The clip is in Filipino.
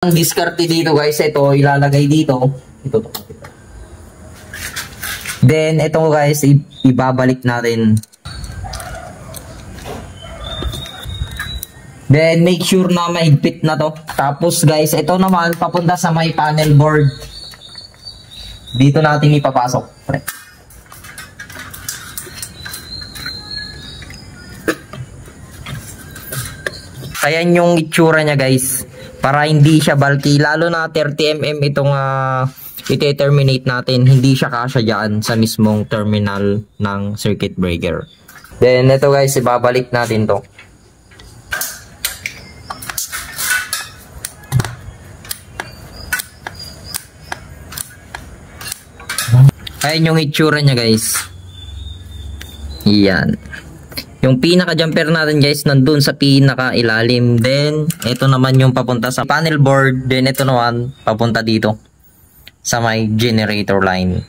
Ang diskarte dito guys, ito ilalagay dito. Ito. Then ito guys, ibabalik natin. Then make sure na mahigpit na to. Tapos guys, ito naman papunta sa may panel board. Dito natin ipapasok. Ayan yung itsura niya guys. Para hindi siya bulky, lalo na 30mm itong ite-terminate natin, hindi siya kasya dyan sa mismong terminal ng circuit breaker. Then ito guys, ibabalik natin to. Ayan yung itsura niya guys. Yan. Yung pinaka-jumper natin guys, nandun sa pinaka-ilalim. Then, ito naman yung papunta sa panel board. Then, ito naman, papunta dito sa may generator line.